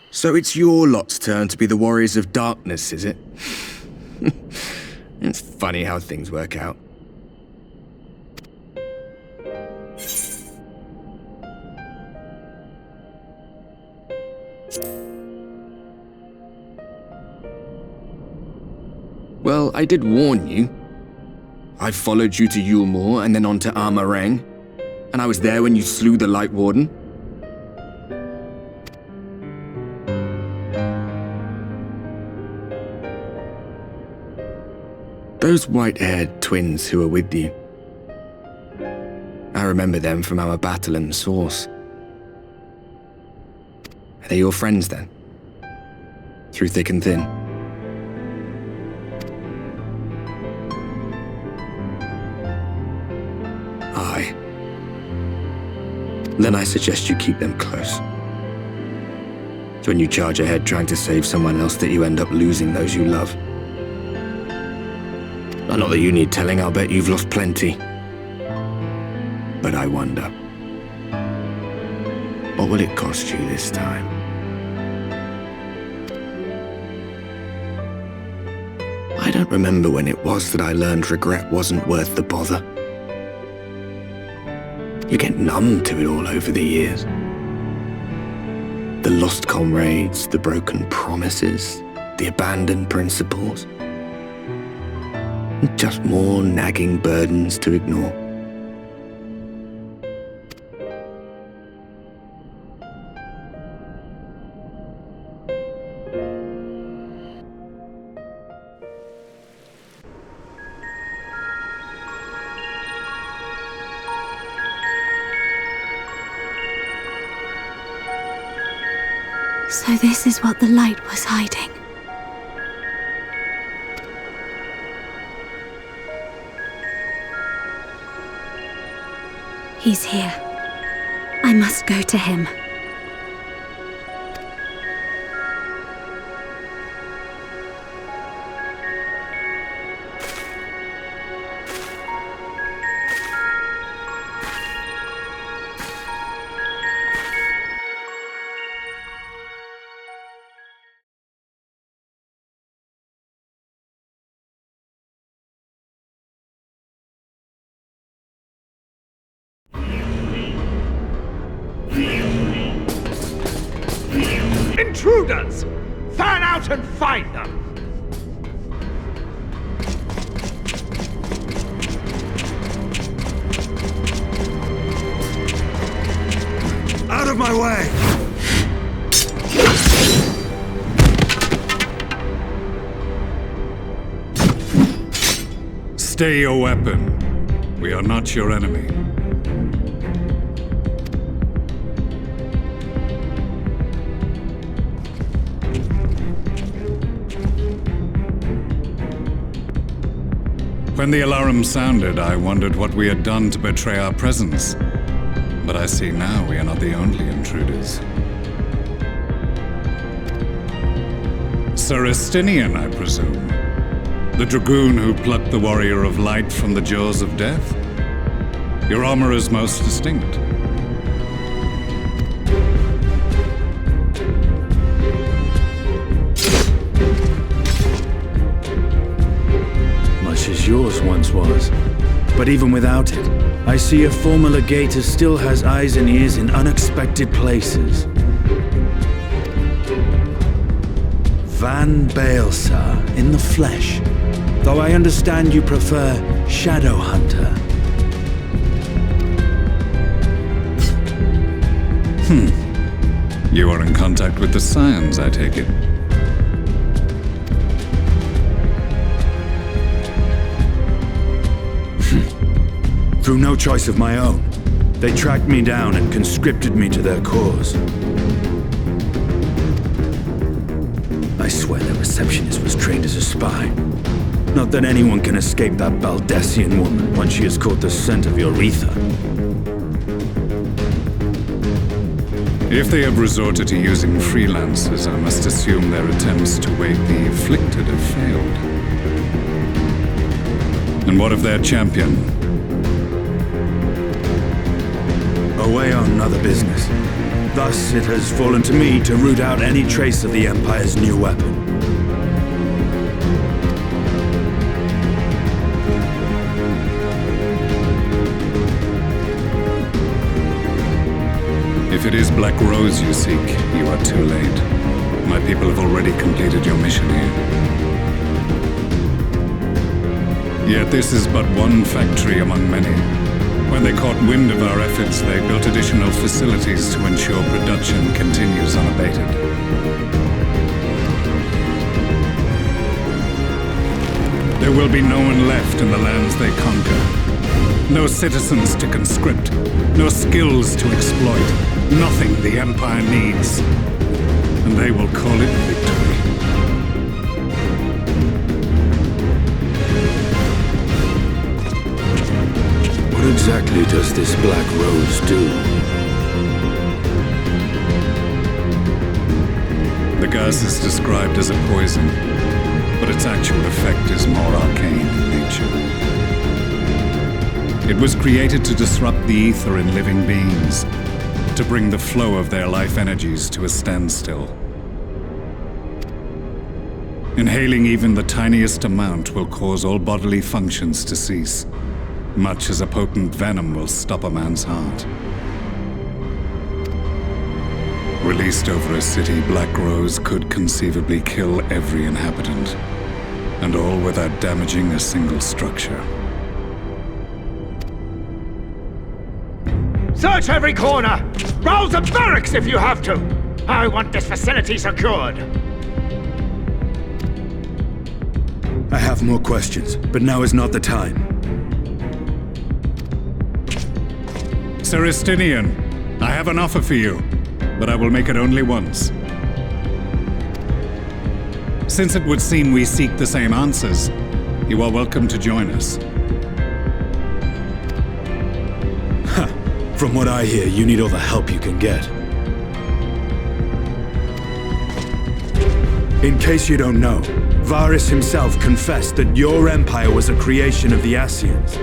So it's your lot's turn to be the Warriors of Darkness, is it? It's funny how things work out. Well, I did warn you. I followed you to Yulmore and then on to Armarang, and I was there when you slew the Light Warden. Those white-haired twins who were with you. I remember them from our battle in the Source. Are they your friends then? Through thick and thin? Aye. Then I suggest you keep them close. It's when you charge ahead trying to save someone else that you end up losing those you love. Not that you need telling, I'll bet you've lost plenty. But I wonder, what will it cost you this time? I don't remember when it was that I learned regret wasn't worth the bother. You get numb to it all over the years. The lost comrades, the broken promises, the abandoned principles. Just more nagging burdens to ignore. So this is what the light was hiding. He's here. I must go to him. Intruders! Fan out and find them! Out of my way! Stay your weapon. We are not your enemy. When the alarm sounded, I wondered what we had done to betray our presence. But I see now we are not the only intruders. Sir Estinian, I presume. The dragoon who plucked the Warrior of Light from the jaws of death? Your armor is most distinct. Much as yours once was. But even without it, I see a former legator still has eyes and ears in unexpected places. Van Baelsar in the flesh. Though I understand you prefer Shadow Hunter. You are in contact with the Scions, I take it. through no choice of my own. They tracked me down and conscripted me to their cause. I swear their receptionist was trained as a spy. Not that anyone can escape that Baldessian woman once she has caught the scent of your ether. If they have resorted to using freelancers, I must assume their attempts to aid the afflicted have failed. And what of their champion? Away on other business. Thus, it has fallen to me to root out any trace of the Empire's new weapon. If it is Black Rose you seek, you are too late. My people have already completed your mission here. Yet this is but one factory among many. When they caught wind of our efforts, they built additional facilities to ensure production continues unabated. There will be no one left in the lands they conquer. No citizens to conscript. No skills to exploit. Nothing the Empire needs. And they will call it victory. What exactly does this Black Rose do? The gas is described as a poison, but its actual effect is more arcane in nature. It was created to disrupt the ether in living beings, to bring the flow of their life energies to a standstill. Inhaling even the tiniest amount will cause all bodily functions to cease, much as a potent venom will stop a man's heart. Released over a city, Black Rose could conceivably kill every inhabitant, and all without damaging a single structure. Search every corner! Rouse the barracks if you have to! I want this facility secured! I have more questions, but now is not the time. Sir Estinian, I have an offer for you, but I will make it only once. Since it would seem we seek the same answers, you are welcome to join us. From what I hear, you need all the help you can get. In case you don't know, Varys himself confessed that your empire was a creation of the Ascians.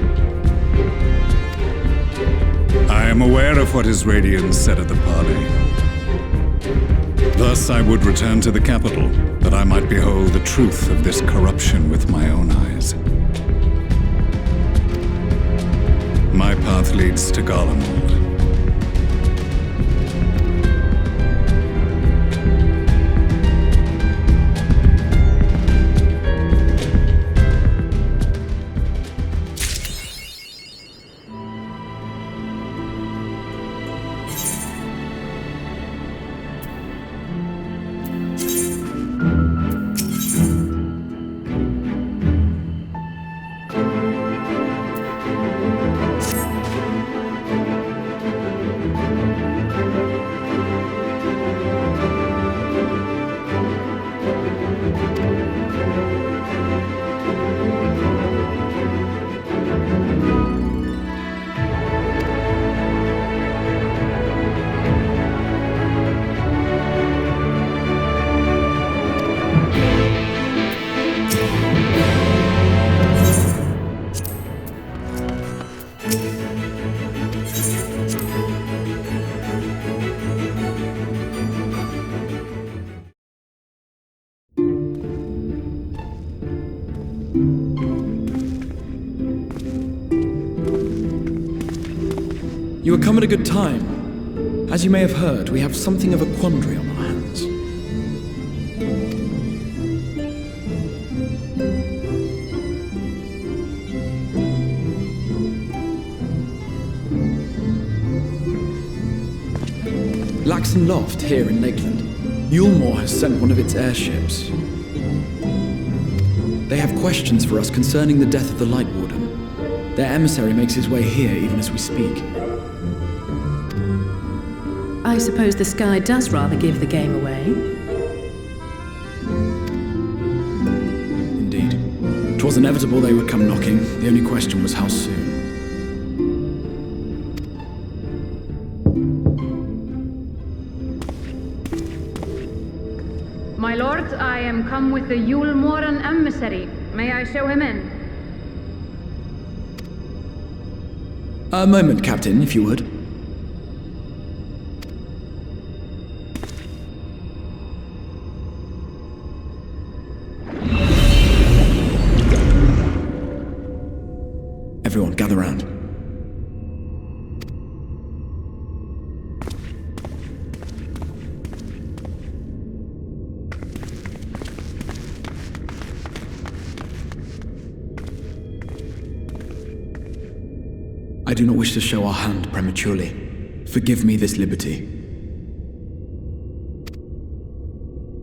I am aware of what his Radiance said at the parley. Thus I would return to the capital, that I might behold the truth of this corruption with my own eyes. My path leads to Garlemald. You have come at a good time. As you may have heard, we have something of a quandary on our hands. Laxon Loft, here in Lakeland. Yulmore has sent one of its airships. They have questions for us concerning the death of the Light Warden. Their emissary makes his way here even as we speak. I suppose the sky does rather give the game away. Indeed. 'Twas inevitable they would come knocking. The only question was how soon. My lord, I am come with the Yulmoran emissary. May I show him in? A moment, Captain, if you would. Everyone, gather round. I do not wish to show our hand prematurely. Forgive me this liberty.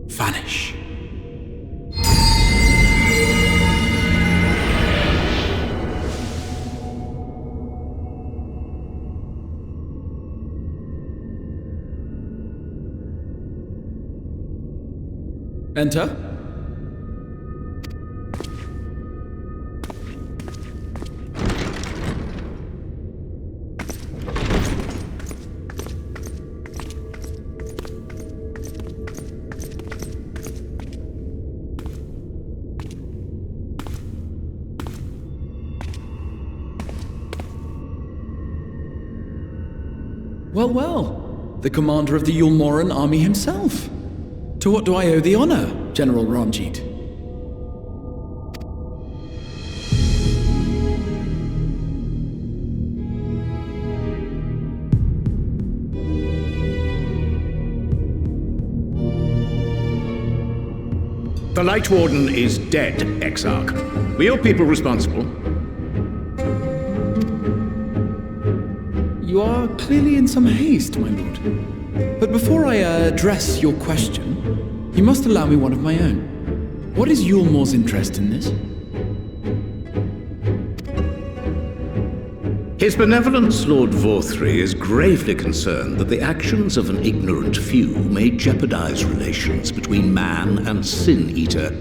Vanish. Enter. Well, well, the commander of the Yulmoran army himself. To what do I owe the honor, General Ranjit? The Light Warden is dead, Exarch. Were your people responsible? You are clearly in some haste, my lord. But before I address your question, you must allow me one of my own. What is Yulmor's interest in this? His Benevolence, Lord Vorthry, is gravely concerned that the actions of an ignorant few may jeopardize relations between man and Sin-Eater.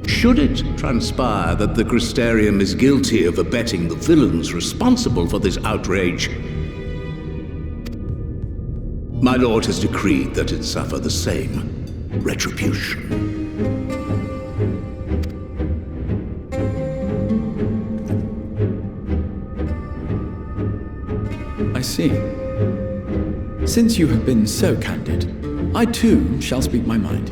Should it transpire that the Crystarium is guilty of abetting the villains responsible for this outrage, my lord has decreed that it suffer the same retribution. I see. Since you have been so candid, I too shall speak my mind.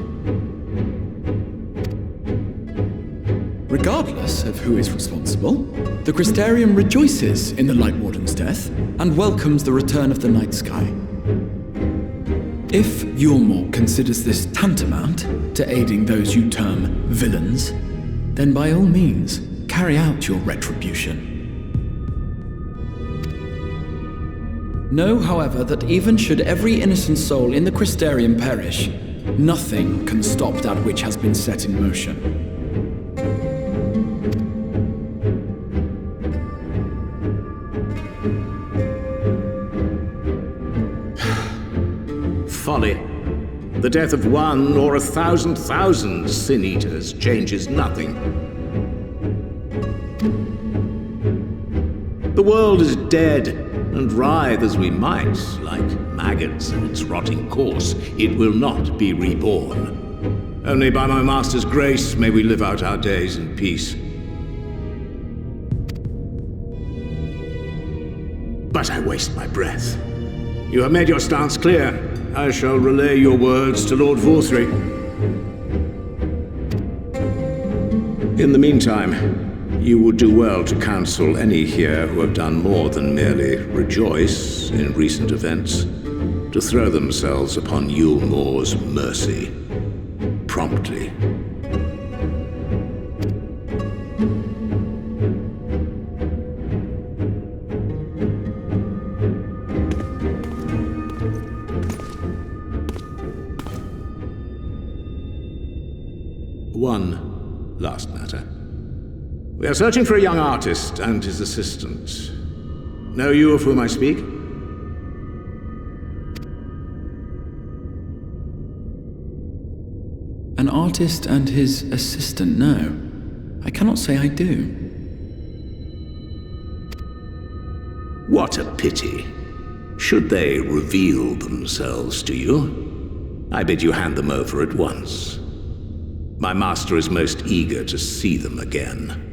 Regardless of who is responsible, the Crystarium rejoices in the Light Warden's death and welcomes the return of the night sky. If Yulmor considers this tantamount to aiding those you term villains, then by all means, carry out your retribution. Know, however, that even should every innocent soul in the Crystarium perish, nothing can stop that which has been set in motion. Folly. The death of one or 1,000,000 Sin-Eaters changes nothing. The world is dead, and writhe as we might, like maggots in its rotting course, it will not be reborn. Only by my master's grace may we live out our days in peace. But I waste my breath. You have made your stance clear. I shall relay your words to Lord Vorthry. In the meantime, you would do well to counsel any here who have done more than merely rejoice in recent events, to throw themselves upon Yulmor's mercy, promptly. One last matter. We are searching for a young artist and his assistant. Know you of whom I speak? An artist and his assistant, no. I cannot say I do. What a pity. Should they reveal themselves to you, I bid you hand them over at once. My master is most eager to see them again.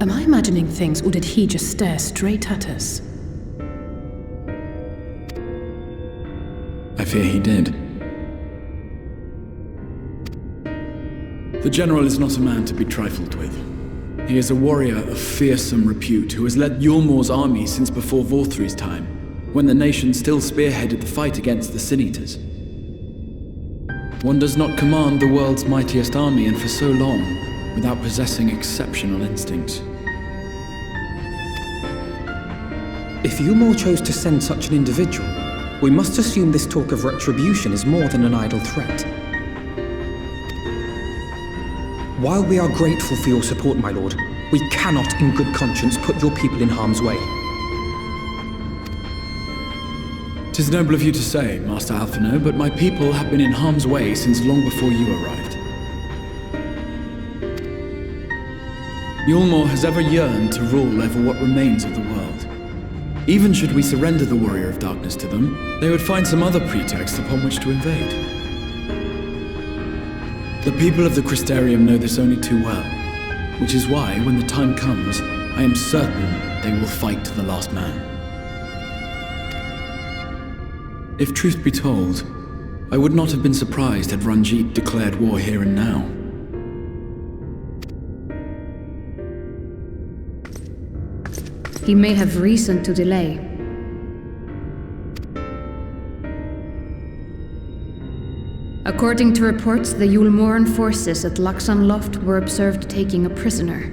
Am I imagining things, or did he just stare straight at us? I fear he did. The General is not a man to be trifled with. He is a warrior of fearsome repute who has led Yulmor's army since before Vorthri's time, when the nation still spearheaded the fight against the Sin-Eaters. One does not command the world's mightiest army, and for so long, without possessing exceptional instincts. If Yulmor chose to send such an individual, we must assume this talk of retribution is more than an idle threat. While we are grateful for your support, my lord, we cannot in good conscience put your people in harm's way. 'Tis noble of you to say, Master Alphino, but my people have been in harm's way since long before you arrived. Yulmor has ever yearned to rule over what remains of the world. Even should we surrender the Warrior of Darkness to them, they would find some other pretext upon which to invade. The people of the Crystarium know this only too well, which is why, when the time comes, I am certain they will fight to the last man. If truth be told, I would not have been surprised had Ranjit declared war here and now. He may have reason to delay. According to reports, the Yulmoran forces at Laxan Loft were observed taking a prisoner.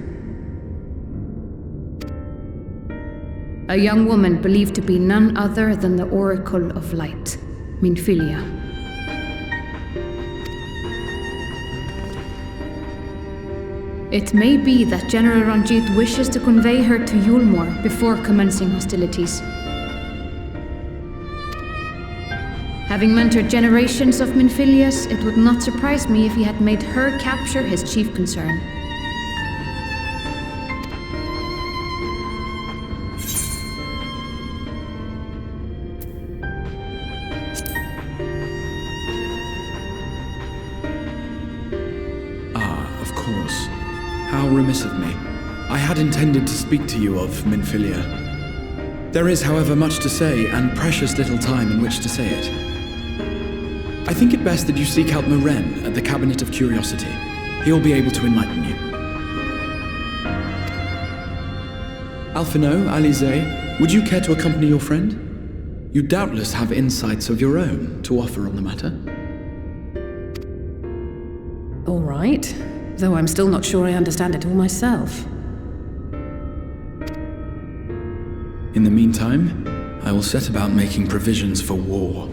A young woman believed to be none other than the Oracle of Light, Minfilia. It may be that General Ranjit wishes to convey her to Yulmor before commencing hostilities. Having mentored generations of Minfilias, it would not surprise me if he had made her capture his chief concern. Of course. How remiss of me. I had intended to speak to you of Minfilia. There is, however, much to say, and precious little time in which to say it. I think it best that you seek out Maren at the Cabinet of Curiosity. He'll be able to enlighten you. Alphino, Alize, would you care to accompany your friend? You doubtless have insights of your own to offer on the matter. All right, though I'm still not sure I understand it all myself. In the meantime, I will set about making provisions for war.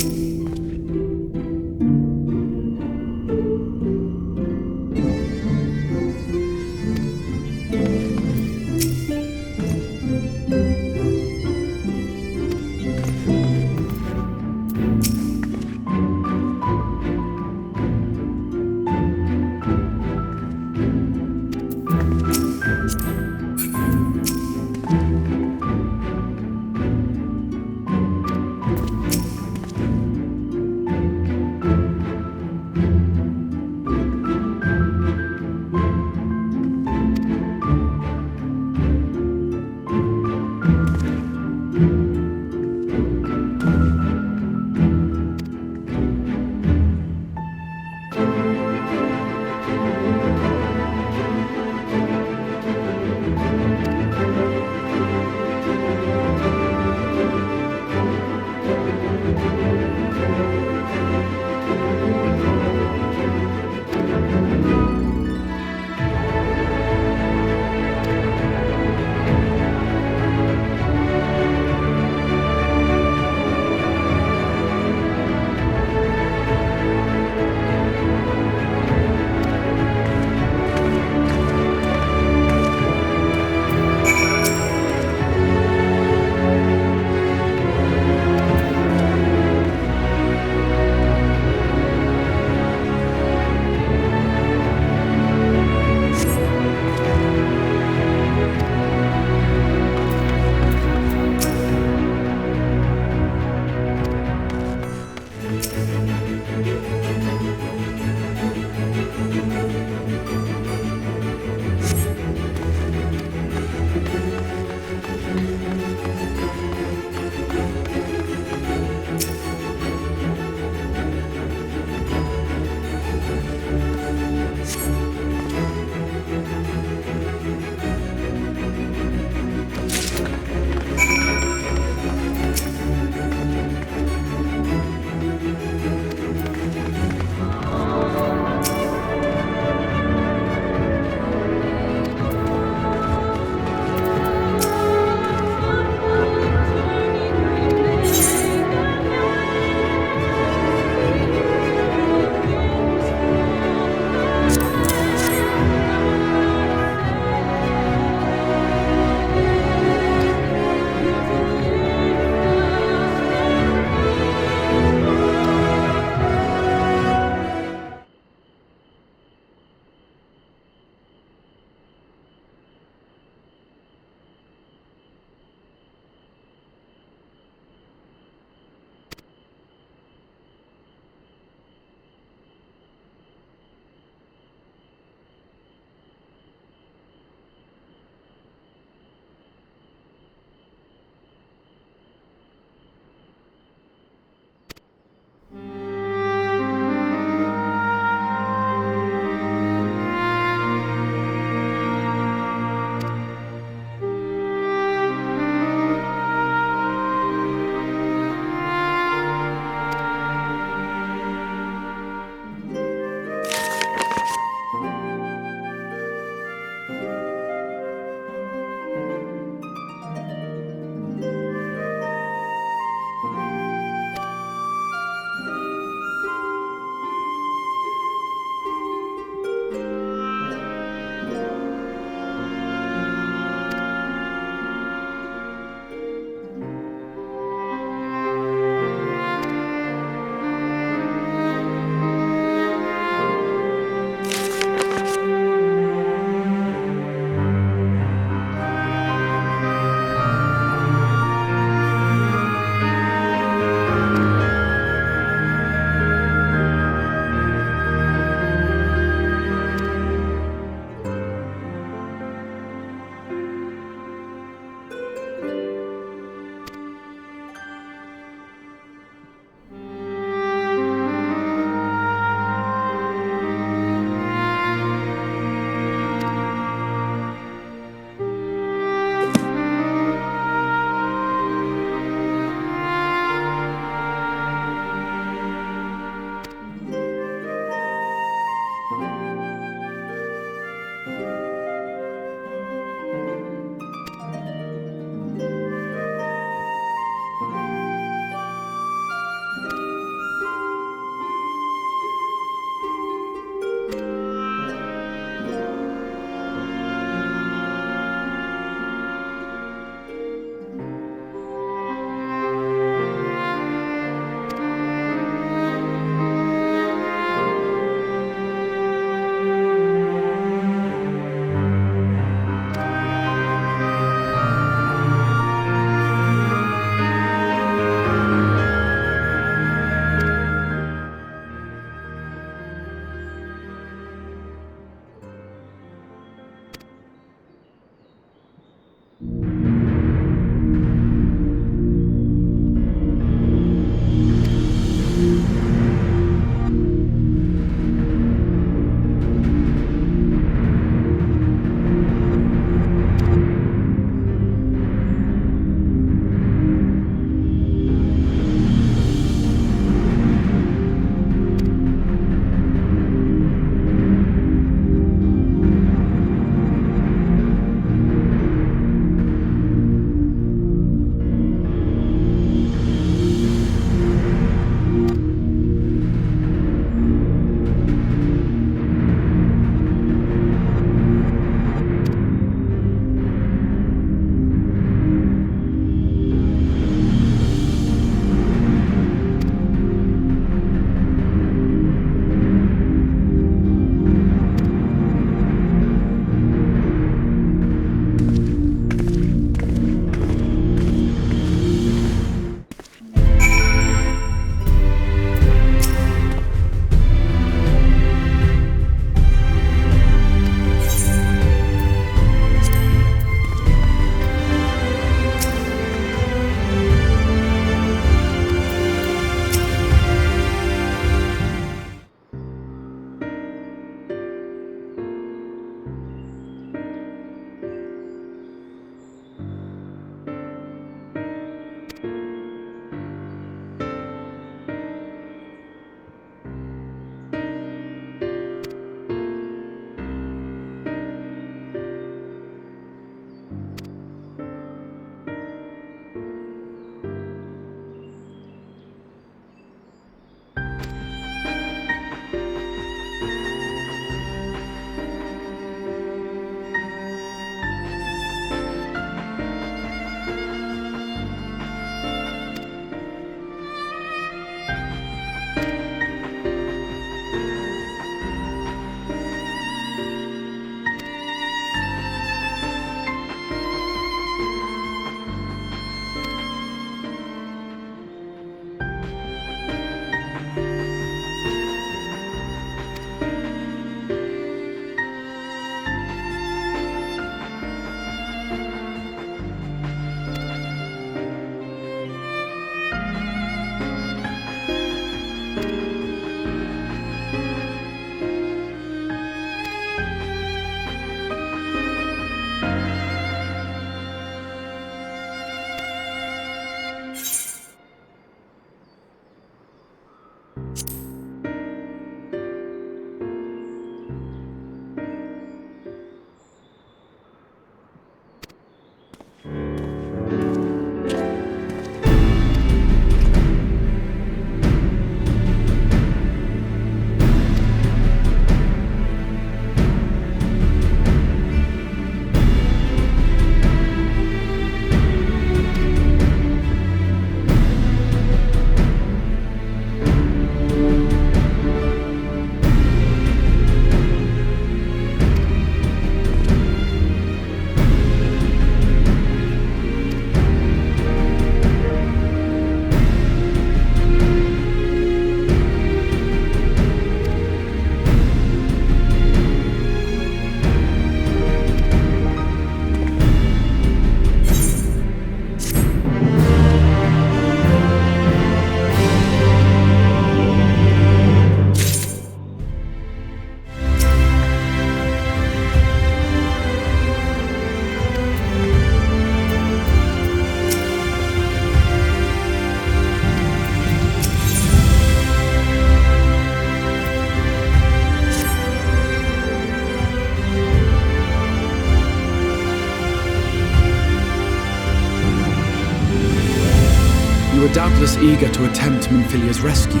doubtless eager to attempt Minfilia's rescue,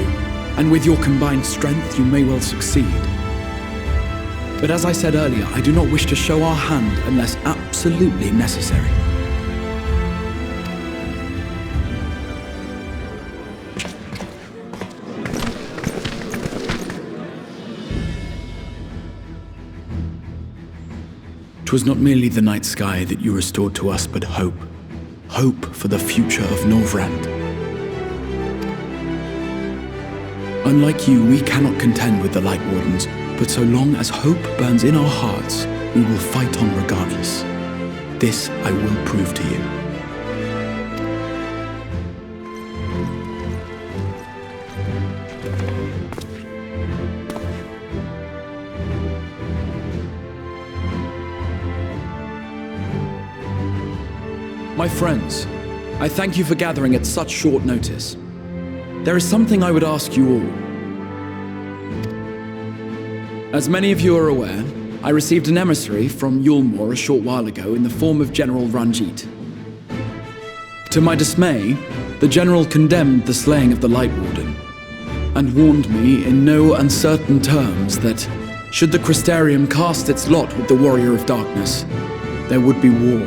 and with your combined strength, you may well succeed. But as I said earlier, I do not wish to show our hand unless absolutely necessary. "'Twas not merely the night sky that you restored to us, but hope. Hope for the future of Norvrand. Unlike you, we cannot contend with the Light Wardens, but so long as hope burns in our hearts, we will fight on regardless. This I will prove to you." My friends, I thank you for gathering at such short notice. There is something I would ask you all. As many of you are aware, I received an emissary from Yulmore a short while ago in the form of General Ranjit. To my dismay, the General condemned the slaying of the Light Warden, and warned me in no uncertain terms that, should the Crystarium cast its lot with the Warrior of Darkness, there would be war.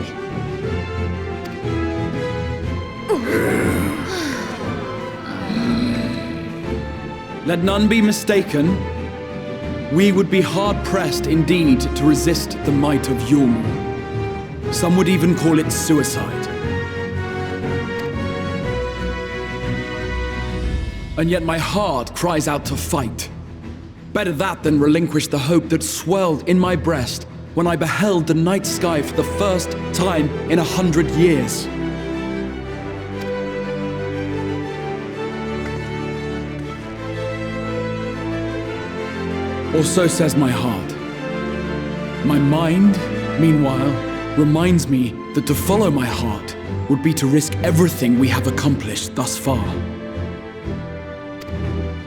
Let none be mistaken. We would be hard-pressed indeed to resist the might of Yulmore. Some would even call it suicide. And yet my heart cries out to fight. Better that than relinquish the hope that swelled in my breast when I beheld the night sky for the first time in 100 years. Or so says my heart. My mind, meanwhile, reminds me that to follow my heart would be to risk everything we have accomplished thus far.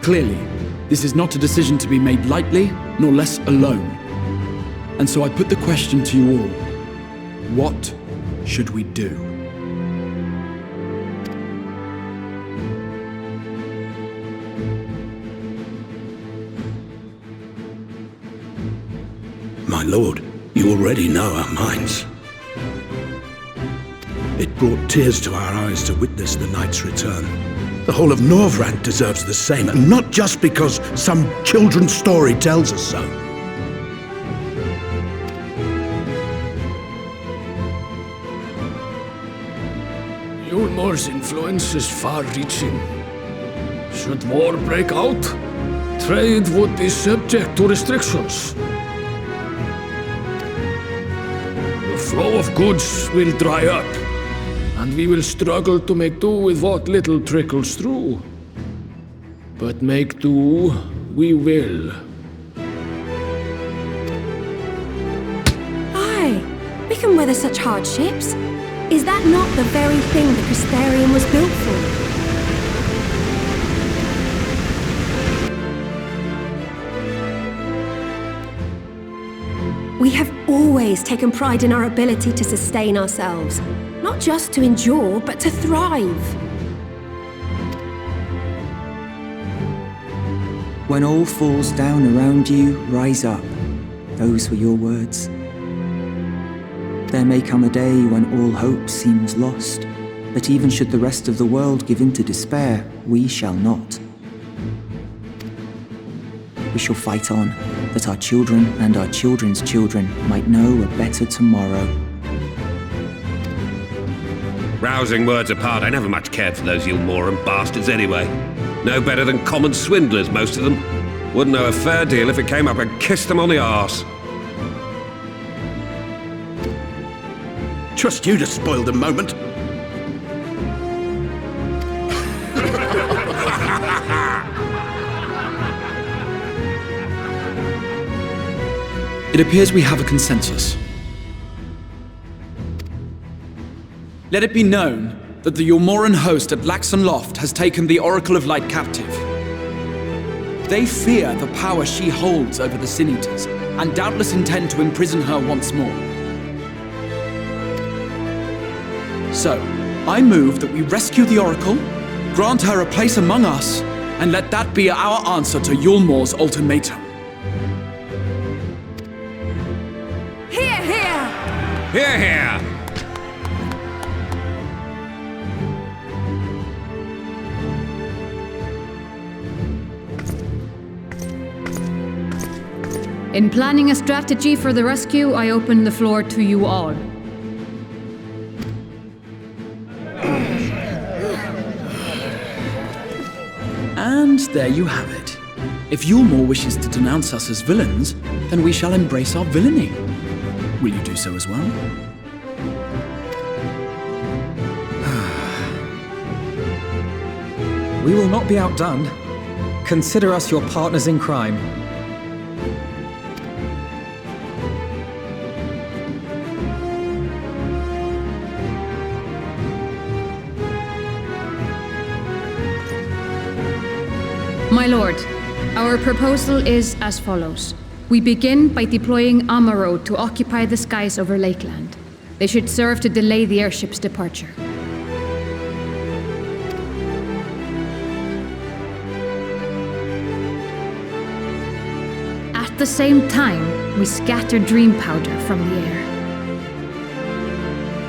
Clearly, this is not a decision to be made lightly, nor less alone. And so I put the question to you all. What should we do? My lord, you already know our minds. It brought tears to our eyes to witness the knight's return. The whole of Norvrand deserves the same, and not just because some children's story tells us so. Yulmore's influence is far-reaching. Should war break out, trade would be subject to restrictions. The flow of goods will dry up, and we will struggle to make do with what little trickles through. But make do we will. Aye, we can weather such hardships. Is that not the very thing the Crystarium was built for? We have always taken pride in our ability to sustain ourselves. Not just to endure, but to thrive. When all falls down around you, rise up. Those were your words. There may come a day when all hope seems lost, but even should the rest of the world give in to despair, we shall not. We shall fight on, that our children and our children's children might know a better tomorrow. Rousing words apart, I never much cared for those Yulmoran bastards anyway. No better than common swindlers, most of them. Wouldn't know a fair deal if it came up and kissed them on the arse. Trust you to spoil the moment. It appears we have a consensus. Let it be known that the Yulmoran host at Laxon Loft has taken the Oracle of Light captive. They fear the power she holds over the Sin Eaters, and doubtless intend to imprison her once more. So, I move that we rescue the Oracle, Grant her a place among us, and let that be our answer to Yulmor's ultimatum. Hear, hear! Hear, hear! In planning a strategy for the rescue, I open the floor to you all. And there you have it. If Yulmor wishes to denounce us as villains, then we shall embrace our villainy. Will you do so as well? We will not be outdone. Consider us your partners in crime. My lord, our proposal is as follows. We begin by deploying Amaro to occupy the skies over Lakeland. They should serve to delay the airship's departure. At the same time, we scatter dream powder from the air.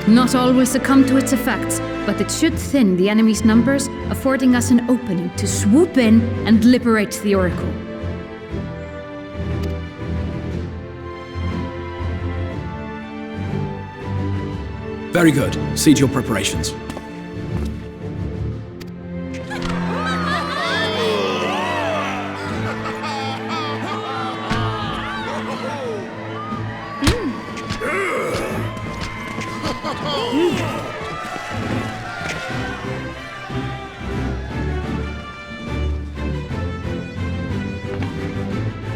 Not all will succumb to its effects, but it should thin the enemy's numbers, affording us an opening to swoop in and liberate the Oracle. Very good. Siege your preparations.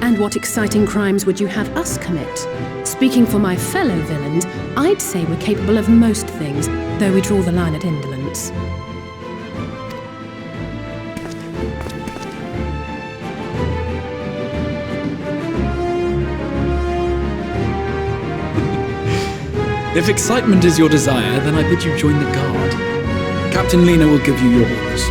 And what exciting crimes would you have us commit? Speaking for my fellow villains, I'd say we're capable of most things, though we draw the line at indolence. If excitement is your desire, then I bid you join the guard. Captain Lena will give you your orders.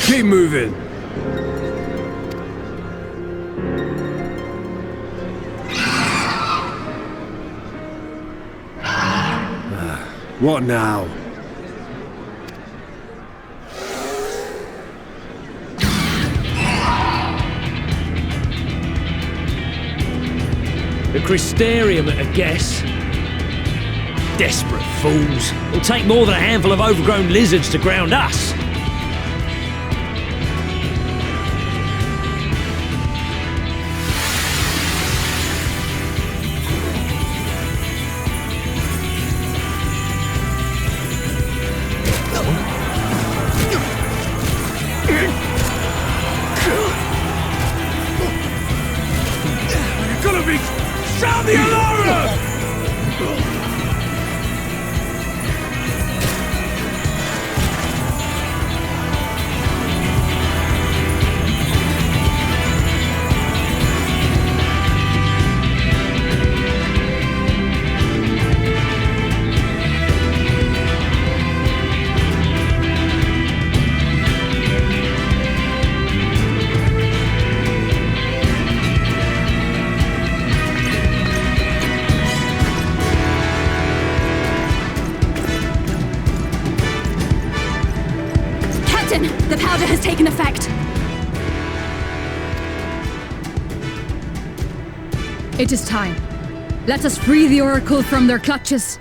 Keep moving. What now? The Crystarium at a guess. Desperate fools. It'll take more than a handful of overgrown lizards to ground us. Sound the alarm! The powder has taken effect. It is time. Let us free the Oracle from their clutches.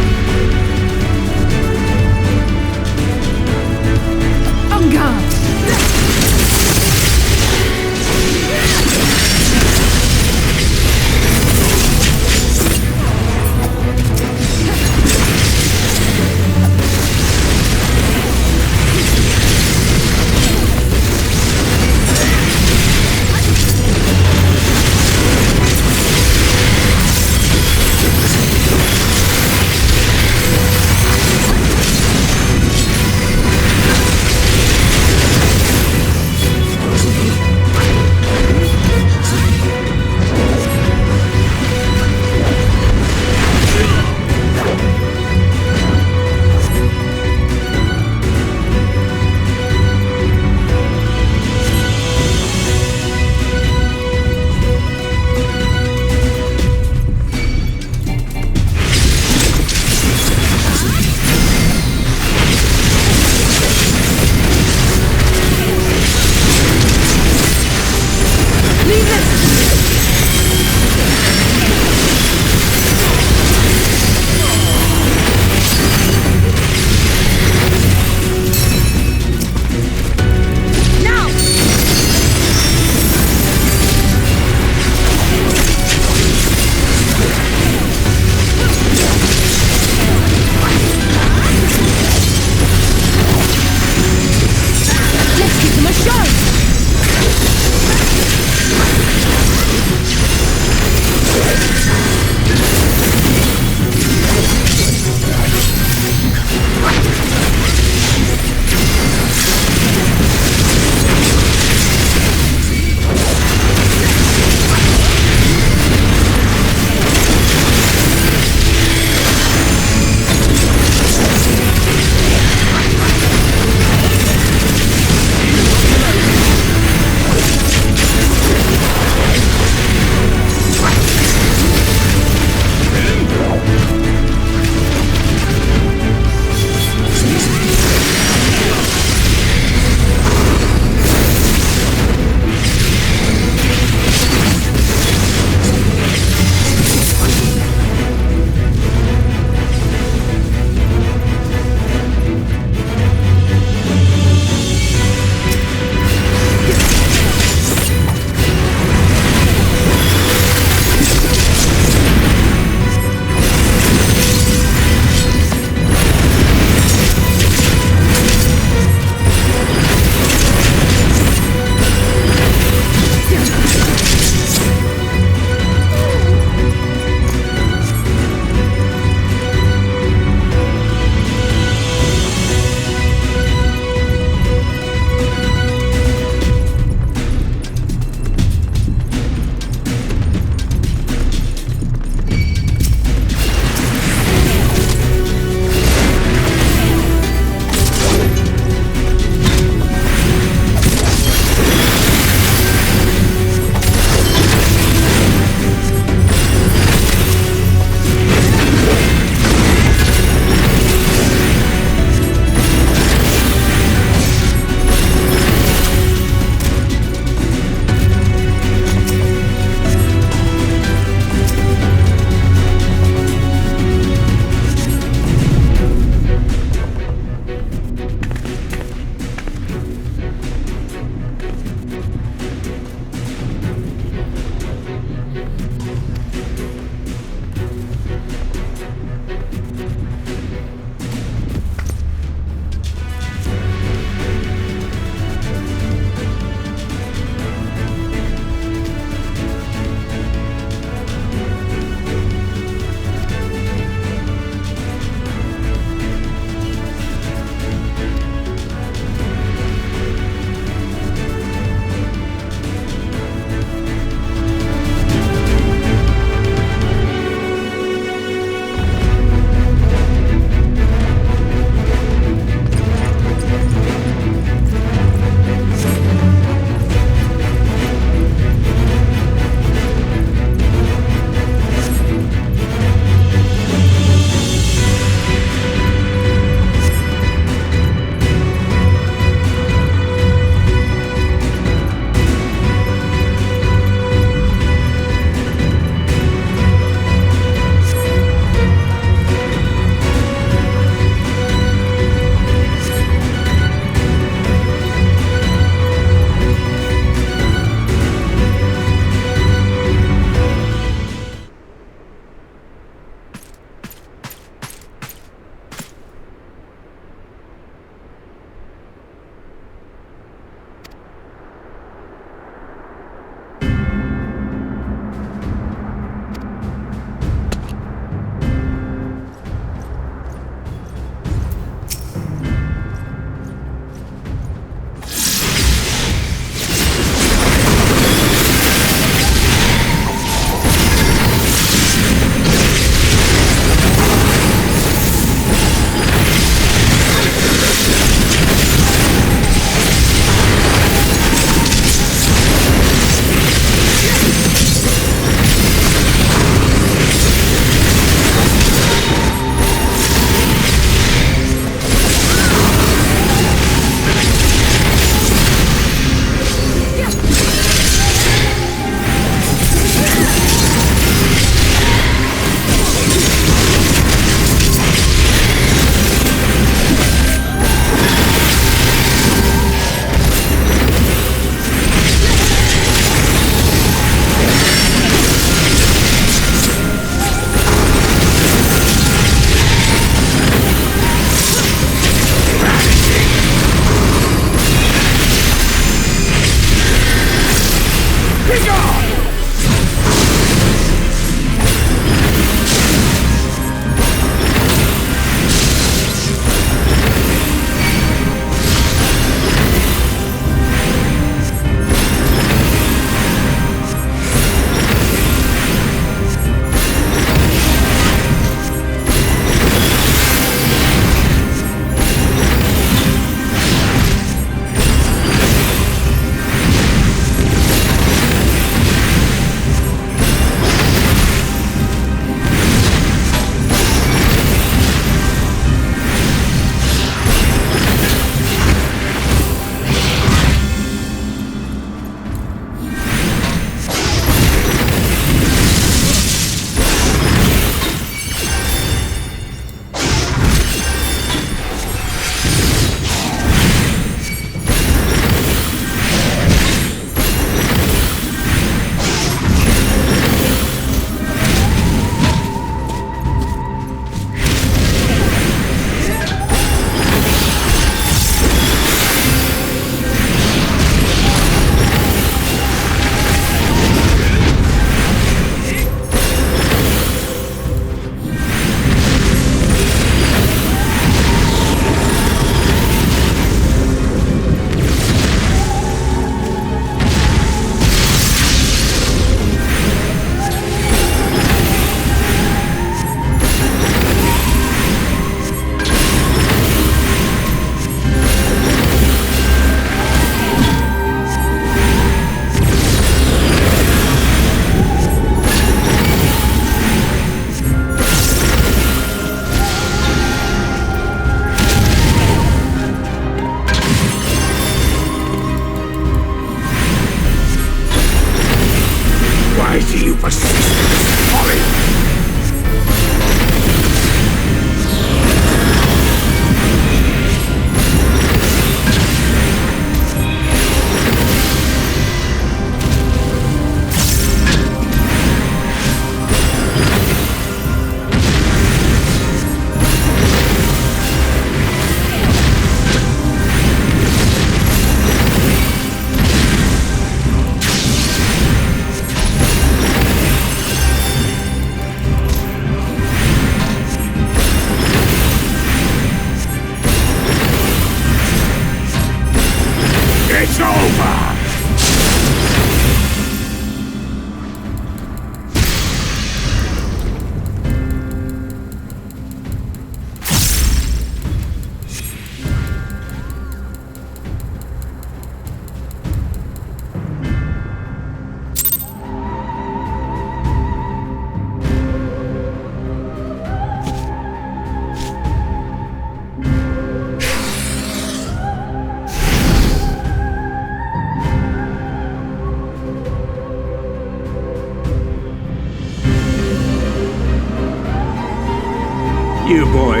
You, boy.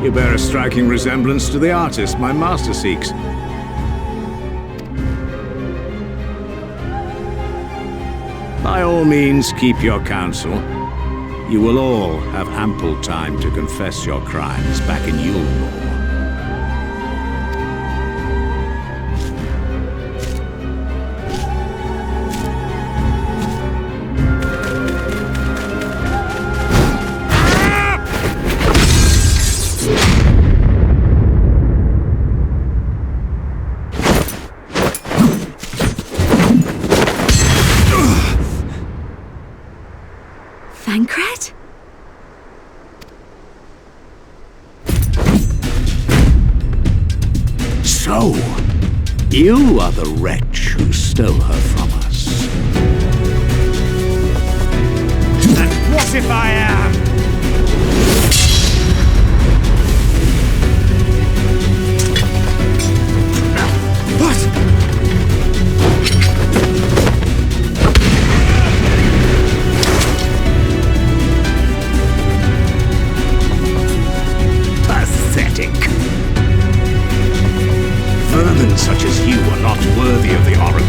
You bear a striking resemblance to the artist my master seeks. By all means, keep your counsel. You will all have ample time to confess your crimes back in Yulmore. Thancred? So, you are the wretch who stole her from us. And what if I am? Vermin such as you are not worthy of the Oracle.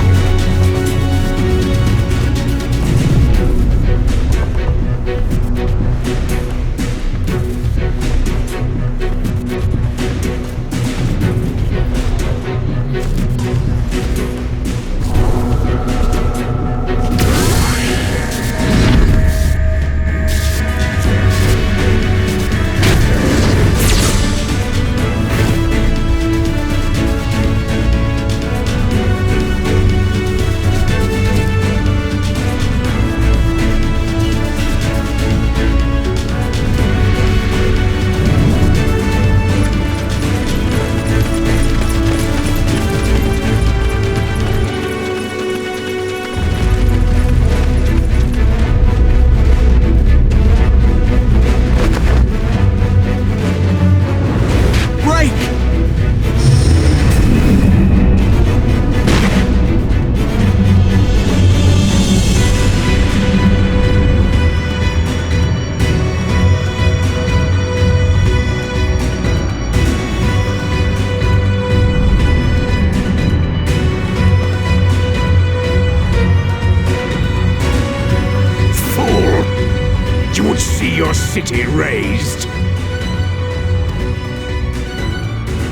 your city razed?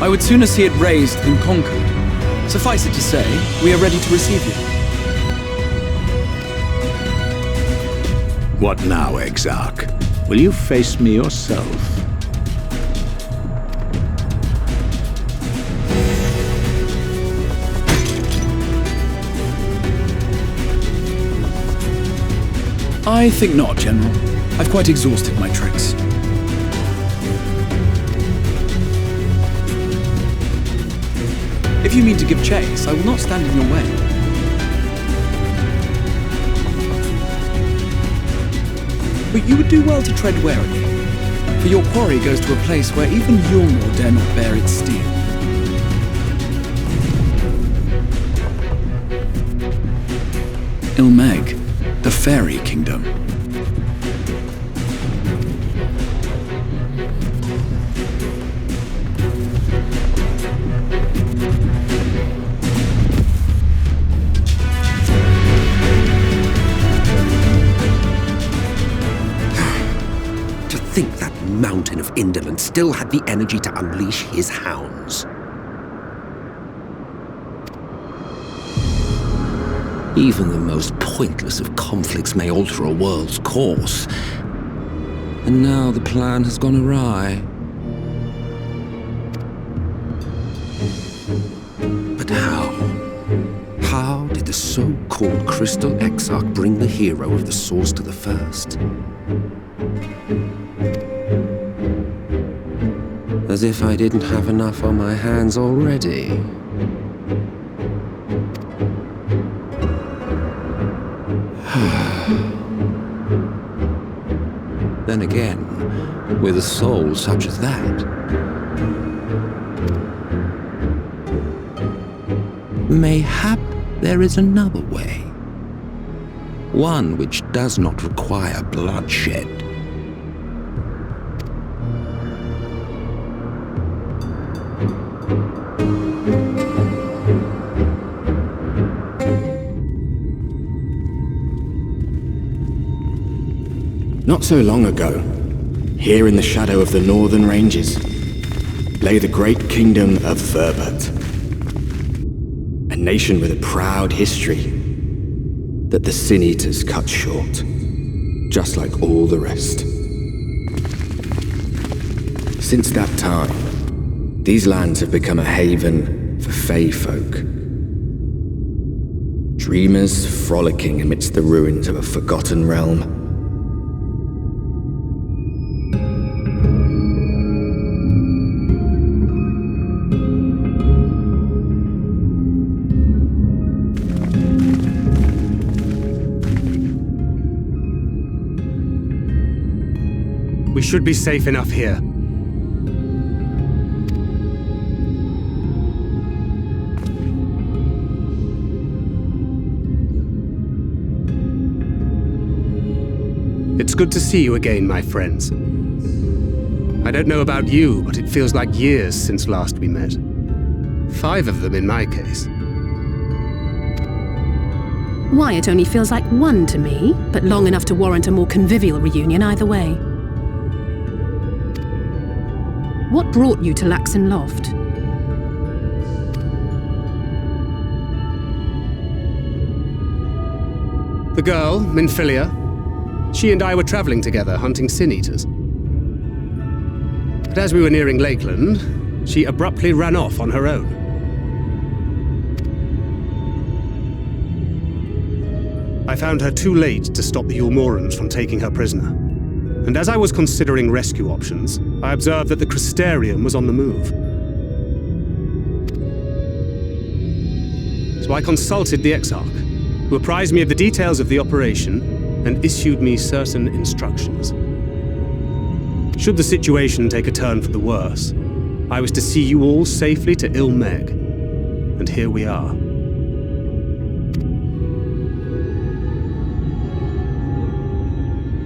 I would sooner see it razed than conquered. Suffice it to say, we are ready to receive you. What now, Exarch? Will you face me yourself? I think not, General. I've quite exhausted my tricks. If you mean to give chase, I will not stand in your way. But you would do well to tread warily, for your quarry goes to a place where even Yulmor dare not bear its steel. Ilmeg, the Fairy Kingdom. To think that mountain of indolence still had the energy to unleash his hounds. Even the most pointless of conflicts may alter a world's course. And now the plan has gone awry. But how? How did the so-called Crystal Exarch bring the hero of the Source to the First? As if I didn't have enough on my hands already. Then again, with a soul such as that, mayhap there is another way. One which does not require bloodshed. Not so long ago, here in the shadow of the northern ranges, lay the great kingdom of Verbert. A nation with a proud history that the Sin Eaters cut short, just like all the rest. Since that time, these lands have become a haven for Fey folk. Dreamers frolicking amidst the ruins of a forgotten realm. We should be safe enough here. It's good to see you again, my friends. I don't know about you, but it feels like years since last we met. 5 of them in my case. Why, it only feels like 1 to me, but long enough to warrant a more convivial reunion either way. What brought you to Laxon Loft? The girl, Minfilia, she and I were traveling together, hunting Sin Eaters. But as we were nearing Lakeland, she abruptly ran off on her own. I found her too late to stop the Yulmorans from taking her prisoner. And as I was considering rescue options, I observed that the Crystarium was on the move. So I consulted the Exarch, who apprised me of the details of the operation and issued me certain instructions. Should the situation take a turn for the worse, I was to see you all safely to Ilmeg. And here we are.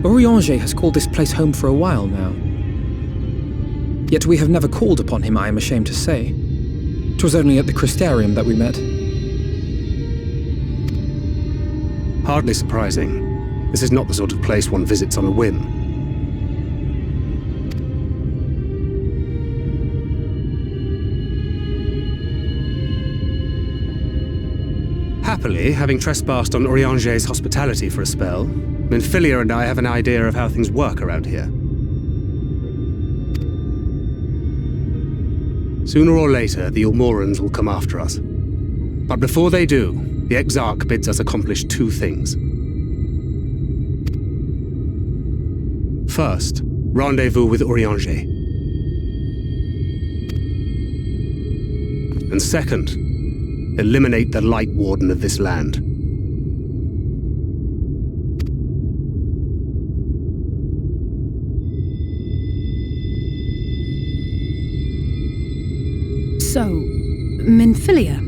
Urianger has called this place home for a while now. Yet we have never called upon him, I am ashamed to say. 'Twas only at the Crystarium that we met. Hardly surprising. This is not the sort of place one visits on a whim. Happily, having trespassed on Urianger's hospitality for a spell, Minfilia and I have an idea of how things work around here. Sooner or later, the Ulmorans will come after us. But before they do, the Exarch bids us accomplish two things. First, rendezvous with Urianger. And second, eliminate the Light Warden of this land. So, Minfilia.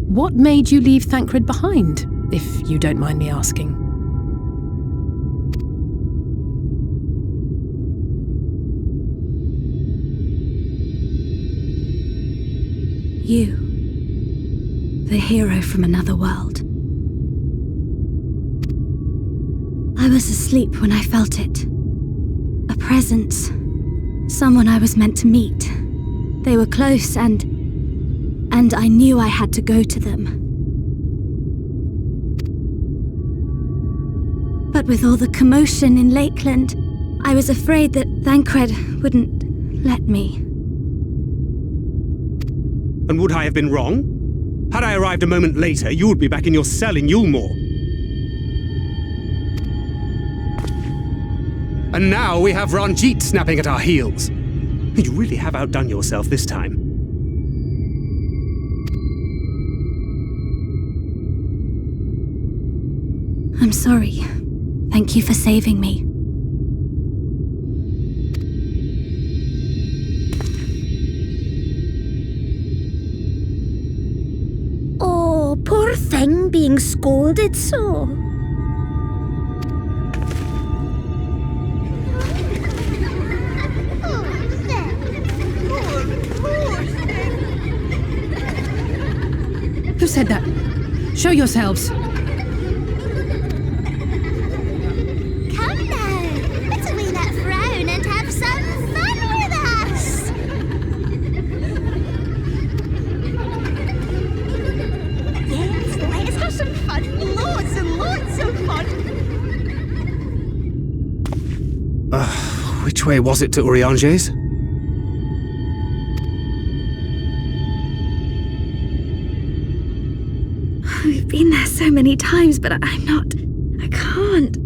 What made you leave Thancred behind, if you don't mind me asking? You. The hero from another world. I was asleep when I felt it. A presence. Someone I was meant to meet. They were close and I knew I had to go to them. But with all the commotion in Lakeland, I was afraid that Thancred wouldn't let me. And would I have been wrong? Had I arrived a moment later, you would be back in your cell in Yulmore. And now we have Ranjit snapping at our heels. You really have outdone yourself this time. I'm sorry. Thank you for saving me. Oh, poor thing being scolded so. Who said that? Show yourselves. Come now, put away that frown and have some fun with us. Yes, let us have some fun. Lots and lots of fun. Which way was it to Urianger's? We've been there so many times, but I'm not... I can't.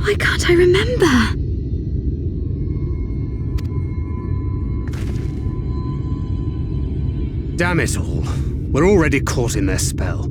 Why can't I remember? Damn it all. We're already caught in their spell.